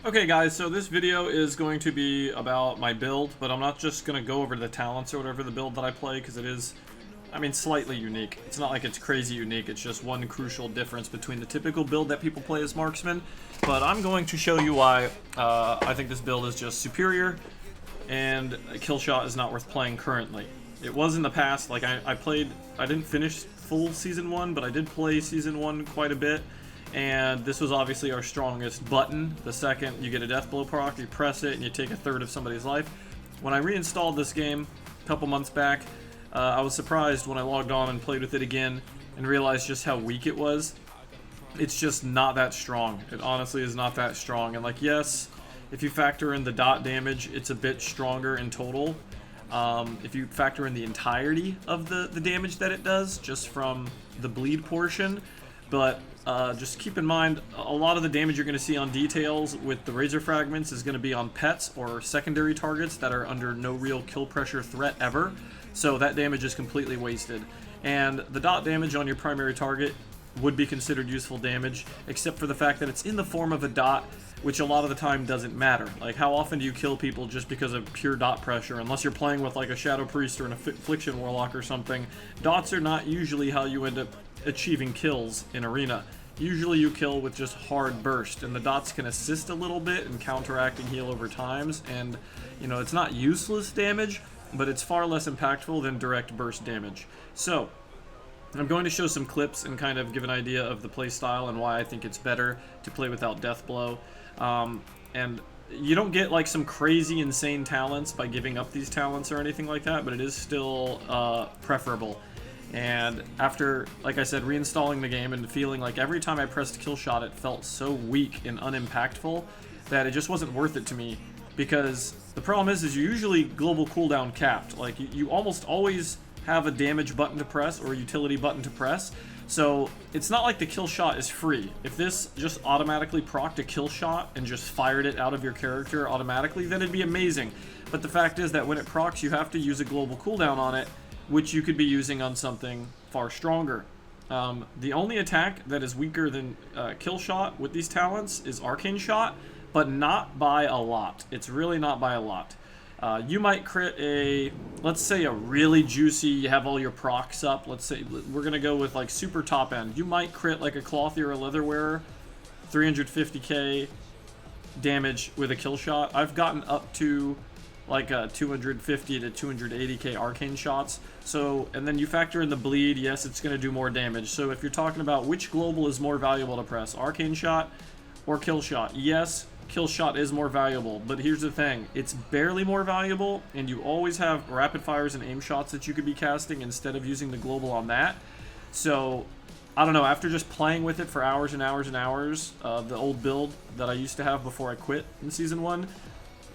Okay guys, so this video is going to be about my build, but I'm not just going to go over the talents or whatever the build that I play, because it is, slightly unique. It's not like it's crazy unique, it's just one crucial difference between the typical build that people play as marksman. But I'm going to show you why I think this build is just superior, and Killshot is not worth playing currently. It was in the past, like I didn't finish full Season 1, but I did play Season 1 quite a bit. And this was obviously our strongest button. The second you get a death blow proc, you press it and you take a third of somebody's life. When I reinstalled this game a couple months back, I was surprised when I logged on and played with it again and realized just how weak it was. It's just not that strong. It honestly is not that strong. And like, yes, if you factor in the dot damage, it's a bit stronger in total. If you factor in the entirety of the damage that it does, just from the bleed portion. But just keep in mind, a lot of the damage you're going to see on details with the razor fragments is going to be on pets or secondary targets that are under no real kill pressure threat ever. So that damage is completely wasted. And the dot damage on your primary target would be considered useful damage, except for the fact that it's in the form of a dot, which a lot of the time doesn't matter. Like, how often do you kill people just because of pure dot pressure? Unless you're playing with like a Shadow Priest or an Affliction Warlock or something, dots are not usually how you end up achieving kills in Arena. Usually you kill with just hard burst, and the dots can assist a little bit in counteracting heal over times, and you know, it's not useless damage, but it's far less impactful than direct burst damage. So I'm going to show some clips and kind of give an idea of the playstyle and why I think it's better to play without death blow. And you don't get like some crazy insane talents by giving up these talents or anything like that, but it is still preferable. And after, like I said, reinstalling the game and feeling like every time I pressed Killshot it felt so weak and unimpactful that it just wasn't worth it to me, because the problem is you're usually global cooldown capped. Like, you almost always have a damage button to press or a utility button to press, so it's not like the Killshot is free. If this just automatically procced a Killshot and just fired it out of your character automatically, then it'd be amazing. But the fact is that when it procs, you have to use a global cooldown on it, which you could be using on something far stronger. The only attack that is weaker than Killshot with these talents is Arcane Shot, but not by a lot. It's really not by a lot. You might crit a, let's say a really juicy, you have all your procs up, let's say, we're gonna go with like super top end. You might crit like a Clothy or a Leather Wearer, 350k damage with a Killshot. I've gotten up to like 250 to 280k arcane shots. So, and then you factor in the bleed, yes, it's going to do more damage. So if you're talking about which global is more valuable to press, arcane shot or kill shot, yes, kill shot is more valuable. But here's the thing, it's barely more valuable, and you always have rapid fires and aim shots that you could be casting instead of using the global on that. So I don't know, after just playing with it for hours and hours and hours, the old build that I used to have before I quit in Season 1,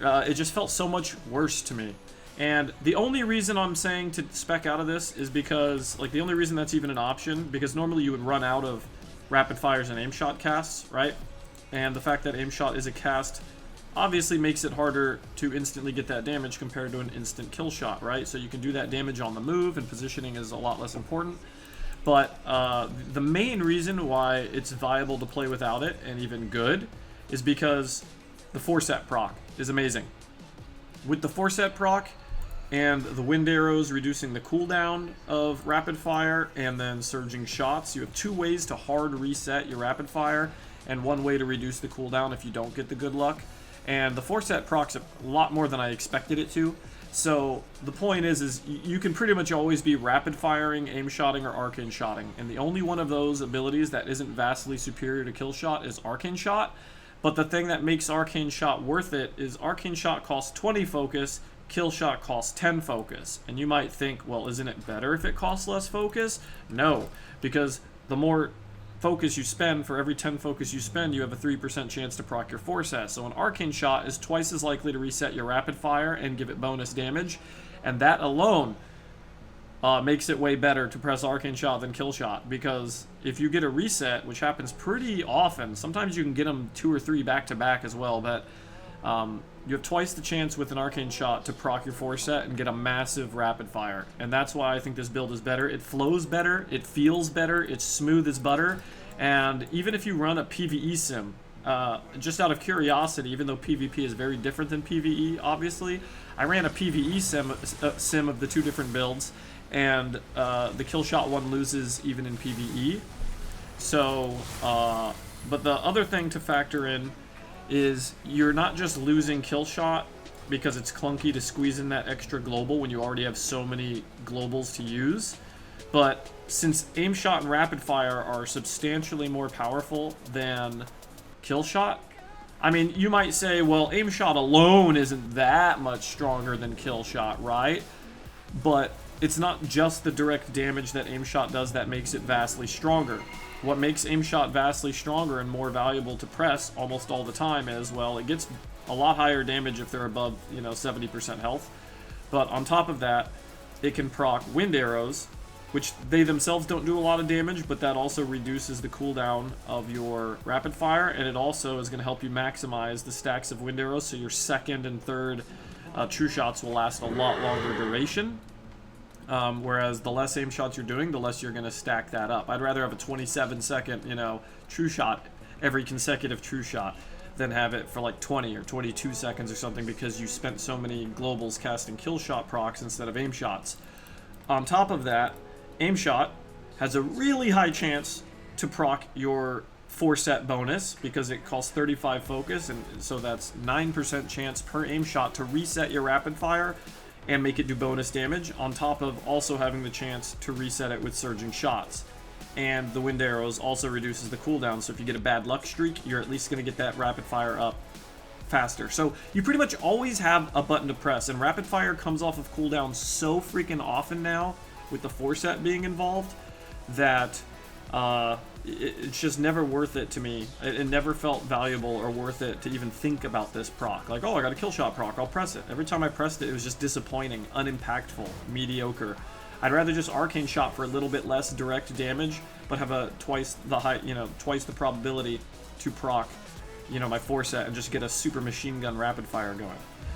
it just felt so much worse to me. And the only reason I'm saying to spec out of this is because, like, the only reason that's even an option, because normally you would run out of rapid fires and aim shot casts, right? And the fact that aim shot is a cast obviously makes it harder to instantly get that damage compared to an instant kill shot, right? So you can do that damage on the move, and positioning is a lot less important. But the main reason why it's viable to play without it, and even good, is because the 4-set proc is amazing. With the 4-set proc and the wind arrows reducing the cooldown of rapid fire and then surging shots, you have 2 ways to hard reset your rapid fire and 1 way to reduce the cooldown if you don't get the good luck. And the 4-set procs a lot more than I expected it to. So the point is you can pretty much always be rapid firing, aim shotting, or arcane shotting. And the only one of those abilities that isn't vastly superior to kill shot is arcane shot. But the thing that makes Arcane Shot worth it is Arcane Shot costs 20 focus, Kill Shot costs 10 focus. And you might think, well, isn't it better if it costs less focus? No, because the more focus you spend, for every 10 focus you spend, you have a 3% chance to proc your 4-set. So an Arcane Shot is twice as likely to reset your rapid fire and give it bonus damage. And that alone makes it way better to press Arcane Shot than Kill Shot, because if you get a reset, which happens pretty often, sometimes you can get them 2 or 3 back-to-back as well, but you have twice the chance with an Arcane Shot to proc your 4-set and get a massive rapid fire. And that's why I think this build is better. It flows better, it feels better, it's smooth as butter, and even if you run a PvE sim, just out of curiosity, even though PvP is very different than PvE, obviously, I ran a PvE sim of the two different builds, and the kill shot one loses even in PvE. So, but the other thing to factor in is you're not just losing kill shot because it's clunky to squeeze in that extra global when you already have so many globals to use, but since aim shot and rapid fire are substantially more powerful than kill shot, I mean, you might say, well, aim shot alone isn't that much stronger than kill shot, right? But it's not just the direct damage that aim shot does that makes it vastly stronger. What makes aim shot vastly stronger and more valuable to press almost all the time is, well, it gets a lot higher damage if they're above, 70% health. But on top of that, it can proc wind arrows, which they themselves don't do a lot of damage, but that also reduces the cooldown of your rapid fire, and it also is going to help you maximize the stacks of wind arrows, so your second and third true shots will last a lot longer duration. Whereas the less aim shots you're doing, the less you're going to stack that up. I'd rather have a 27-second, true shot every consecutive true shot than have it for like 20 or 22 seconds or something because you spent so many globals casting kill shot procs instead of aim shots. On top of that, aim shot has a really high chance to proc your 4-set bonus because it costs 35 focus, and so that's 9% chance per aim shot to reset your rapid fire and make it do bonus damage, on top of also having the chance to reset it with surging shots. And the wind arrows also reduces the cooldown, so if you get a bad luck streak, you're at least going to get that rapid fire up faster. So you pretty much always have a button to press, and rapid fire comes off of cooldown so freaking often now with the 4-set being involved that it's just never worth it to me. It never felt valuable or worth it to even think about this proc. Like, oh, I got a kill shot proc, I'll press it. Every time I pressed it, it was just disappointing, unimpactful, mediocre. I'd rather just arcane shot for a little bit less direct damage, but have a twice the probability to proc, my 4-set and just get a super machine gun rapid fire going.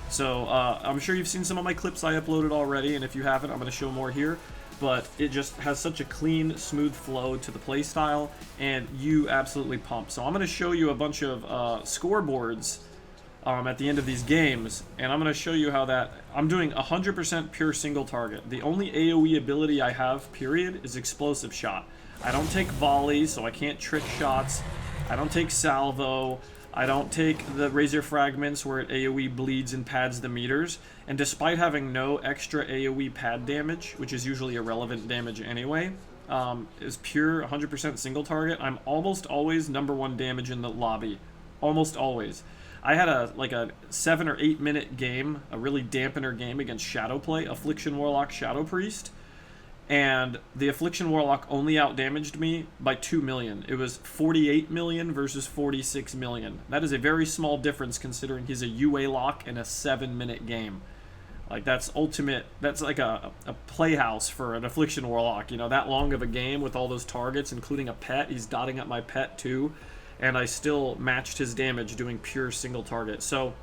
So I'm sure you've seen some of my clips I uploaded already, and if you haven't, I'm going to show more here. But it just has such a clean, smooth flow to the playstyle, and you absolutely pump. So I'm going to show you a bunch of scoreboards at the end of these games, and I'm going to show you how that... I'm doing 100% pure single target. The only AoE ability I have, period, is explosive shot. I don't take volley, so I can't trick shots. I don't take salvo. I don't take the razor fragments where it AoE bleeds and pads the meters. And despite having no extra AoE pad damage, which is usually irrelevant damage anyway, is pure 100% single target, I'm almost always #1 damage in the lobby. Almost always. I had a 7 or 8 minute game, a really dampener game against Shadowplay, Affliction Warlock Shadow Priest. And the Affliction Warlock only outdamaged me by 2 million. It was 48 million versus 46 million. That is a very small difference considering he's a UA lock in a 7-minute game. Like, that's ultimate, that's like a playhouse for an Affliction Warlock. That long of a game with all those targets, including a pet. He's dotting up my pet too. And I still matched his damage doing pure single target. So,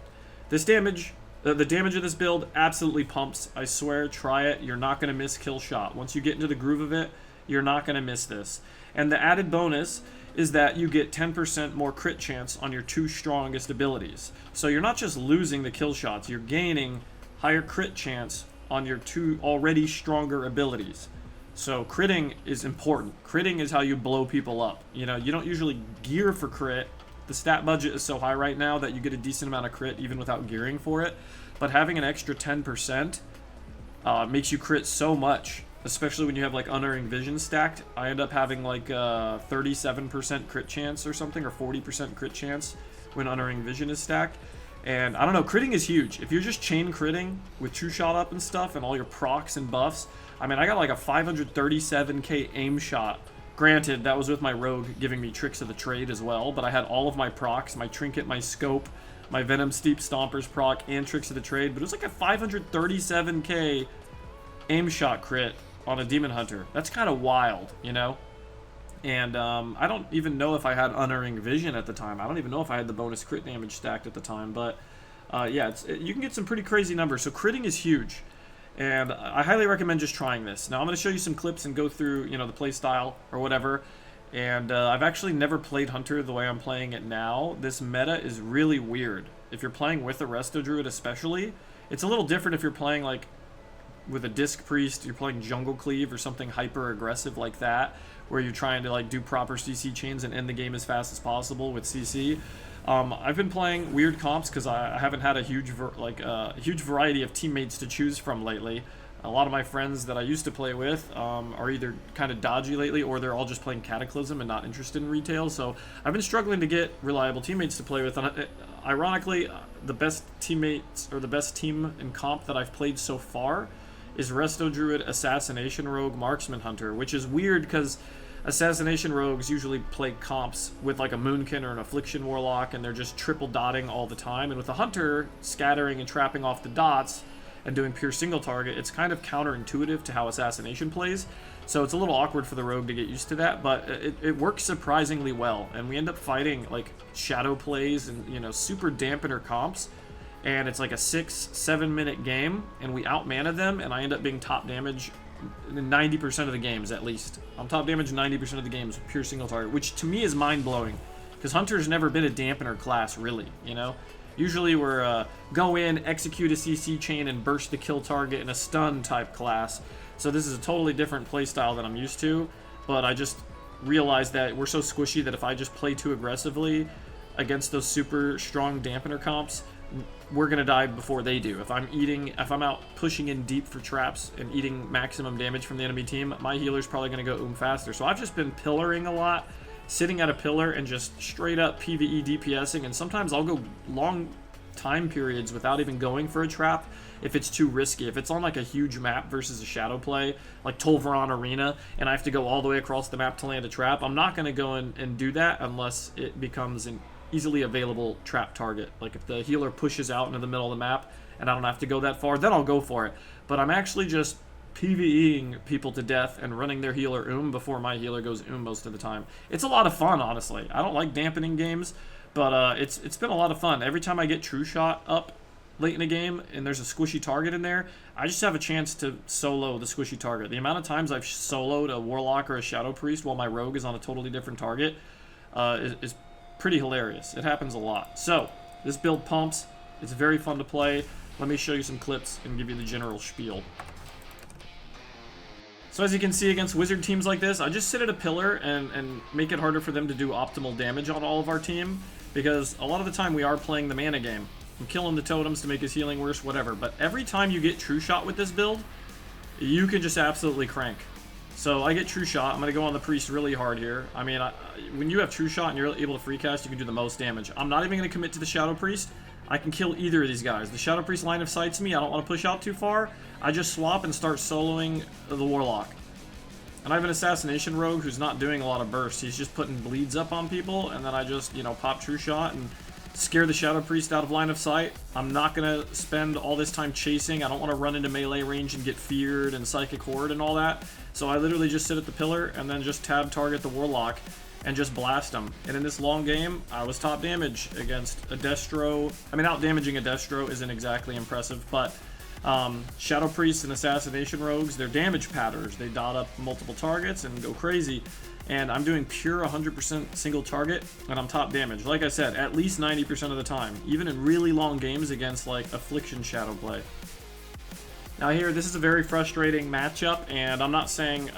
this damage... the damage of this build absolutely pumps. I swear, try it. You're not going to miss kill shot. Once you get into the groove of it, you're not going to miss this. And the added bonus is that you get 10% more crit chance on your 2 strongest abilities. So you're not just losing the kill shots, you're gaining higher crit chance on your 2 already stronger abilities. So critting is important. Critting is how you blow people up. You don't usually gear for crit. The stat budget is so high right now that you get a decent amount of crit even without gearing for it. But having an extra 10% makes you crit so much, especially when you have like Unerring Vision stacked. I end up having like 37% crit chance or something, or 40% crit chance when Unerring Vision is stacked. And I don't know, critting is huge. If you're just chain critting with True Shot up and stuff and all your procs and buffs, I mean, I got like a 537k aim shot. Granted, that was with my rogue giving me Tricks of the Trade as well, but I had all of my procs, my Trinket, my Scope, my Venom Steep Stompers proc, and Tricks of the Trade, but it was like a 537k aim shot crit on a Demon Hunter. That's kind of wild, And I don't even know if I had Unerring Vision at the time. I don't even know if I had the bonus crit damage stacked at the time, but yeah, you can get some pretty crazy numbers, so critting is huge. And I highly recommend just trying this. Now I'm going to show you some clips and go through, the play style or whatever. And I've actually never played Hunter the way I'm playing it now. This meta is really weird. If you're playing with a Resto Druid especially, it's a little different if you're playing like with a Disc Priest, you're playing Jungle Cleave or something hyper aggressive like that, where you're trying to like do proper CC chains and end the game as fast as possible with CC. I've been playing weird comps because I haven't had a huge variety of teammates to choose from lately. A lot of my friends that I used to play with are either kind of dodgy lately, or they're all just playing Cataclysm and not interested in retail. So I've been struggling to get reliable teammates to play with. And ironically, the best teammates or the best team in comp that I've played so far is Resto Druid, Assassination Rogue, Marksman Hunter, which is weird because Assassination Rogues usually play comps with like a Moonkin or an Affliction Warlock, and they're just triple dotting all the time. And with a Hunter scattering and trapping off the dots and doing pure single target, it's kind of counterintuitive to how Assassination plays. So it's a little awkward for the Rogue to get used to that, but it works surprisingly well. And we end up fighting like shadow plays and, you know, super dampener comps. And it's like a 6-7 minute game, and we out-mana them, and I end up being top damage in 90% of the games, at least. I'm top damage 90% of the games with pure single target, which to me is mind-blowing, because Hunter's never been a dampener class, really, you know? Usually we're go in, execute a CC chain, and burst the kill target in a stun type class. So this is a totally different playstyle than I'm used to, but I just realized that we're so squishy that if I just play too aggressively against those super strong dampener comps, we're gonna die before they do. If I'm out pushing in deep for traps and eating maximum damage from the enemy team, my healer's probably gonna go faster. So I've just been pillaring a lot, sitting at a pillar and just straight up PvE DPSing, and sometimes I'll go long time periods without even going for a trap if it's too risky. If it's on like a huge map versus a shadow play, like Tolvaron Arena, and I have to go all the way across the map to land a trap, I'm not gonna go and do that unless it becomes an easily available trap target. Like if the healer pushes out into the middle of the map and I don't have to go that far, then I'll go for it. But I'm actually just PvEing people to death and running their healer before my healer goes most of the time. It's a lot of fun, honestly. I don't like dampening games, but it's been a lot of fun. Every time I get True Shot up late in a game and there's a squishy target in there, I just have a chance to solo the squishy target. The amount of times I've soloed a Warlock or a Shadow Priest while my Rogue is on a totally different target is pretty hilarious. It happens a lot. So this build pumps. It's very fun to play. Let me show you some clips and give you the general spiel. So as you can see, against wizard teams like this, I just sit at a pillar and make it harder for them to do optimal damage on all of our team, because a lot of the time we are playing the mana game. I'm killing the totems to make his healing worse, whatever. But every time you get True Shot with this build, you can just absolutely crank. So I get True Shot. I'm going to go on the Priest really hard here. I mean, when you have True Shot and you're able to free cast, you can do the most damage. I'm not even going to commit to the Shadow Priest. I can kill either of these guys. The Shadow Priest line of sights me. I don't want to push out too far. I just swap and start soloing the Warlock. And I have an Assassination Rogue who's not doing a lot of bursts. He's just putting bleeds up on people, and then I just, you know, pop True Shot and scare the Shadow Priest out of line of sight. I'm not going to spend all this time chasing. I don't want to run into melee range and get feared and Psychic Horde and all that. So I literally just sit at the pillar and then just tab target the Warlock and just blast him. And in this long game, I was top damage against a Destro. I mean, out damaging a Destro isn't exactly impressive, but Shadow Priests and Assassination Rogues, they're damage patterns. They dot up multiple targets and go crazy. And I'm doing pure 100% single target, and I'm top damage. Like I said, at least 90% of the time, even in really long games against like Affliction Shadow play. Now here, this is a very frustrating matchup, and I'm not saying,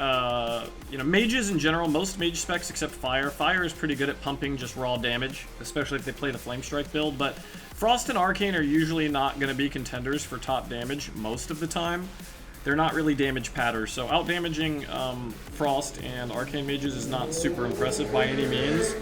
you know, mages in general, most mage specs except Fire. Fire is pretty good at pumping just raw damage, especially if they play the Flame Strike build, but Frost and Arcane are usually not going to be contenders for top damage most of the time. They're not really damage patters, so out-damaging Frost and Arcane mages is not super impressive by any means.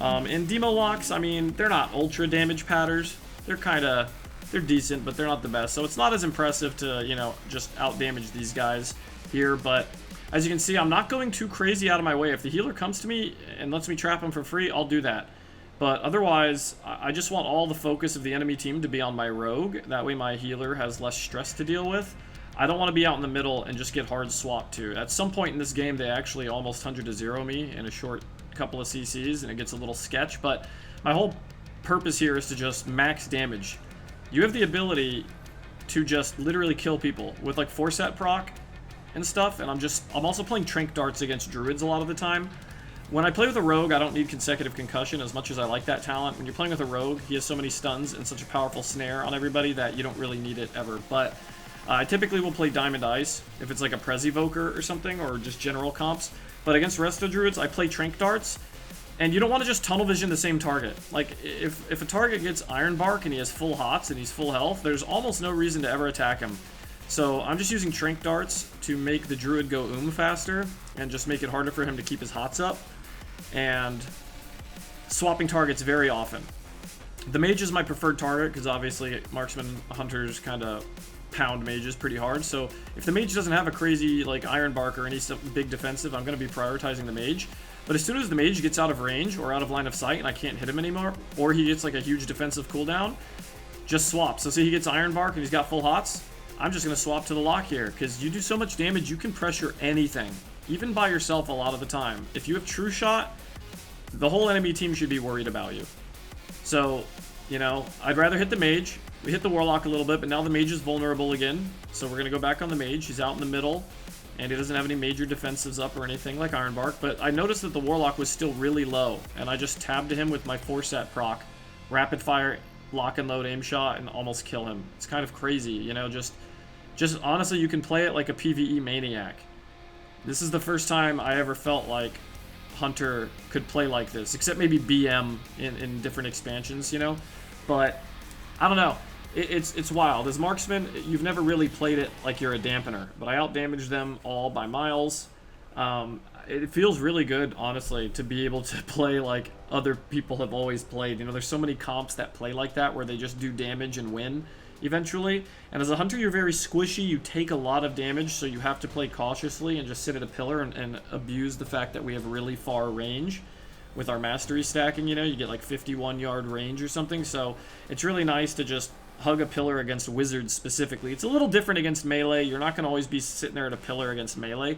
And Demo Locks, I mean, they're not ultra damage patters. They're decent, but they're not the best. So it's not as impressive to, you know, just out-damage these guys here. But as you can see, I'm not going too crazy out of my way. If the healer comes to me and lets me trap him for free, I'll do that. But otherwise, I just want all the focus of the enemy team to be on my Rogue. That way my healer has less stress to deal with. I don't want to be out in the middle and just get hard swapped to. At some point in this game, they actually almost 100-0 me in a short couple of CCs, and it gets a little sketch. But my whole purpose here is to just max damage. You have the ability to just literally kill people with like 4-set proc and stuff, and I'm also playing Trank Darts against Druids a lot of the time. When I play with a rogue, I don't need consecutive concussion as much as I like that talent. When you're playing with a rogue, he has so many stuns and such a powerful snare on everybody that you don't really need it ever. But I typically will play Diamond Ice if it's like a Prez Evoker or something, or just general comps. But against Resto Druids, I play Trank Darts. And you don't want to just tunnel vision the same target. Like, if a target gets Iron Bark and he has full hots and he's full health, there's almost no reason to ever attack him. So I'm just using Trank Darts to make the Druid go faster and just make it harder for him to keep his hots up. And swapping targets very often. The mage is my preferred target because obviously marksman hunters kind of pound mages pretty hard. So if the mage doesn't have a crazy like Iron Bark or any big defensive, I'm going to be prioritizing the mage. But as soon as the mage gets out of range or out of line of sight and I can't hit him anymore, or he gets like a huge defensive cooldown, just swap. So say he gets Iron Bark and he's got full hots, I'm just going to swap to the lock here because you do so much damage you can pressure anything. Even by yourself a lot of the time. If you have True Shot, the whole enemy team should be worried about you. So, you know, I'd rather hit the mage. We hit the Warlock a little bit, but now the mage is vulnerable again. So we're going to go back on the mage. He's out in the middle, and he doesn't have any major defensives up or anything like Iron Bark. But I noticed that the Warlock was still really low, and I just tabbed to him with my 4-set proc. Rapid fire, lock and load aim shot, and almost kill him. It's kind of crazy, you know, just honestly, you can play it like a PvE maniac. This is the first time I ever felt like Hunter could play like this, except maybe BM in different expansions, you know? But, I don't know. It's wild. As Marksman, you've never really played it like you're a dampener, but I outdamaged them all by miles. It feels really good, honestly, to be able to play like other people have always played. You know, there's so many comps that play like that, where they just do damage and win eventually. And as a hunter, you're very squishy. You take a lot of damage, so you have to play cautiously and just sit at a pillar and abuse the fact that we have really far range with our mastery stacking. You know, you get like 51-yard range or something. So it's really nice to just hug a pillar against wizards specifically. It's a little different against melee. You're not going to always be sitting there at a pillar against melee.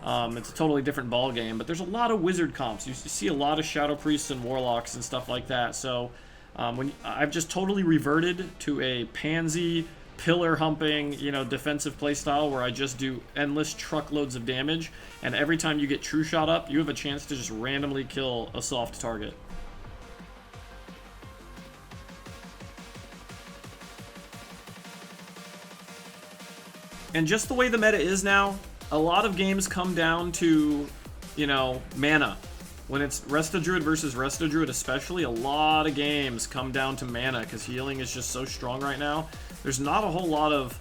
It's a totally different ball game, but there's a lot of wizard comps. You see a lot of shadow priests and warlocks and stuff like that. So I've just totally reverted to a pansy, pillar humping, you know, defensive playstyle where I just do endless truckloads of damage, and every time you get True Shot up, you have a chance to just randomly kill a soft target. And just the way the meta is now, a lot of games come down to, you know, mana. When it's Resto Druid versus Resto Druid especially, a lot of games come down to mana because healing is just so strong right now. There's not a whole lot of,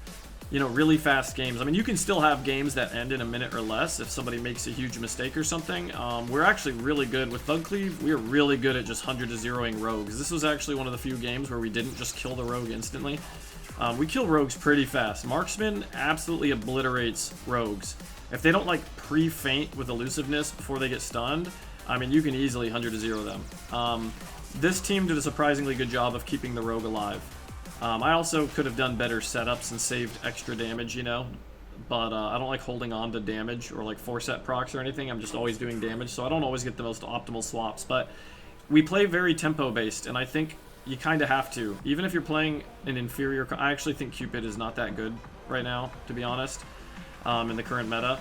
you know, really fast games. I mean, you can still have games that end in a minute or less if somebody makes a huge mistake or something. We're actually really good with Thug Cleave. We're really good at just 100-0ing rogues. This was actually one of the few games where we didn't just kill the rogue instantly. We kill rogues pretty fast. Marksman absolutely obliterates rogues. If they don't like pre-faint with elusiveness before they get stunned, I mean, you can easily 100-0 them. This team did a surprisingly good job of keeping the rogue alive. I also could have done better setups and saved extra damage, you know, but I don't like holding on to damage or like 4-set procs or anything. I'm just always doing damage, so I don't always get the most optimal swaps. But we play very tempo-based, and I think you kind of have to. Even if you're playing an inferior... I actually think Cupid is not that good right now, to be honest, in the current meta.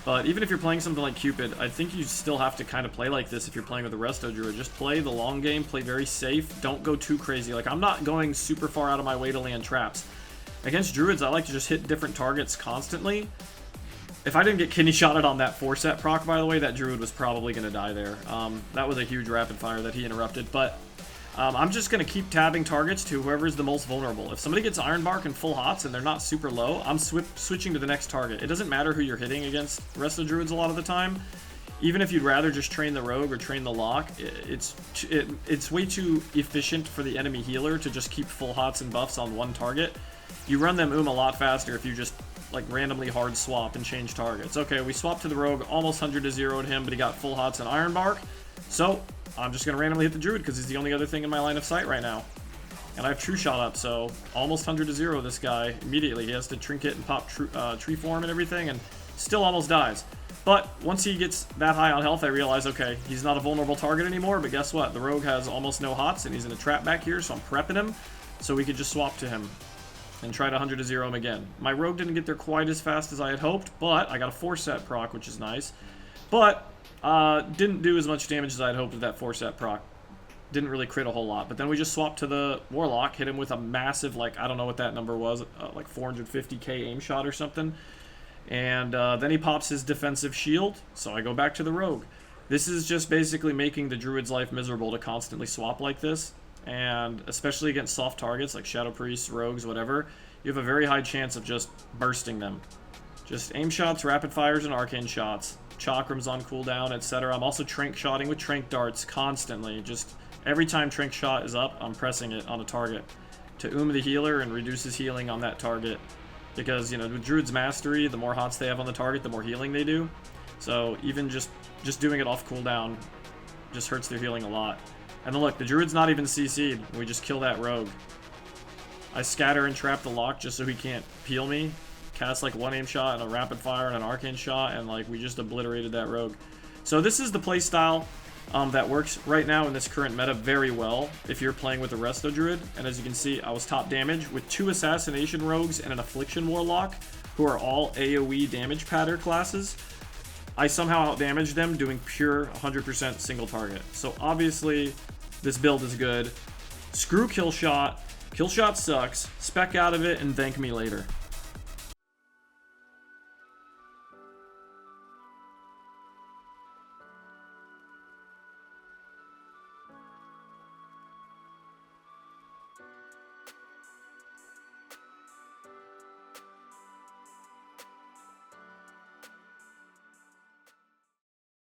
But even if you're playing something like Cupid, I think you still have to kind of play like this if you're playing with a Resto Druid. Just play the long game, play very safe, don't go too crazy. Like, I'm not going super far out of my way to land traps. Against Druids, I like to just hit different targets constantly. If I didn't get kidney shotted on that 4-set proc, by the way, that Druid was probably going to die there. That was a huge rapid fire that he interrupted, but... I'm just going to keep tabbing targets to whoever's the most vulnerable. If somebody gets Iron Bark and full hots and they're not super low, I'm switching to the next target. It doesn't matter who you're hitting against Resto Druids a lot of the time. Even if you'd rather just train the rogue or train the lock, it's way too efficient for the enemy healer to just keep full hots and buffs on one target. You run them a lot faster if you just like randomly hard swap and change targets. Okay, we swapped to the rogue, almost 100-0'd him, but he got full hots and Iron Bark. So I'm just going to randomly hit the Druid because he's the only other thing in my line of sight right now. And I have True Shot up, so almost 100-0 this guy immediately. He has to trinket and pop tree form and everything, and still almost dies. But once he gets that high on health, I realize, okay, he's not a vulnerable target anymore, but guess what? The rogue has almost no hots, and he's in a trap back here, so I'm prepping him, so we could just swap to him and try to 100-0 him again. My rogue didn't get there quite as fast as I had hoped, but I got a 4-set proc, which is nice. But Didn't do as much damage as I'd hoped with that 4-set proc. Didn't really crit a whole lot. But then we just swapped to the Warlock, hit him with a massive, like, I don't know what that number was, like 450k aim shot or something. And then he pops his defensive shield, so I go back to the Rogue. This is just basically making the Druid's life miserable to constantly swap like this. And especially against soft targets like Shadow Priests, Rogues, whatever, you have a very high chance of just bursting them. Just aim shots, rapid fires, and arcane shots. Chakrams on cooldown, etc. I'm also trank shotting with trank darts constantly. Just every time trank shot is up, I'm pressing it on a target to the healer and reduce his healing on that target. Because, you know, with Druid's Mastery, the more hots they have on the target, the more healing they do. So even just doing it off cooldown just hurts their healing a lot. And then look, the Druid's not even CC'd. We just kill that Rogue. I scatter and trap the Lock just so he can't peel me. Cast like one aim shot and a rapid fire and an arcane shot, and like we just obliterated that Rogue. So this is the playstyle that works right now in this current meta very well if you're playing with the Resto Druid. And as you can see, I was top damage with 2 Assassination Rogues and an Affliction Warlock, who are all AoE damage pattern classes. I somehow outdamaged them doing pure 100% single target. So obviously, this build is good. Screw Killshot. Killshot sucks. Spec out of it and thank me later.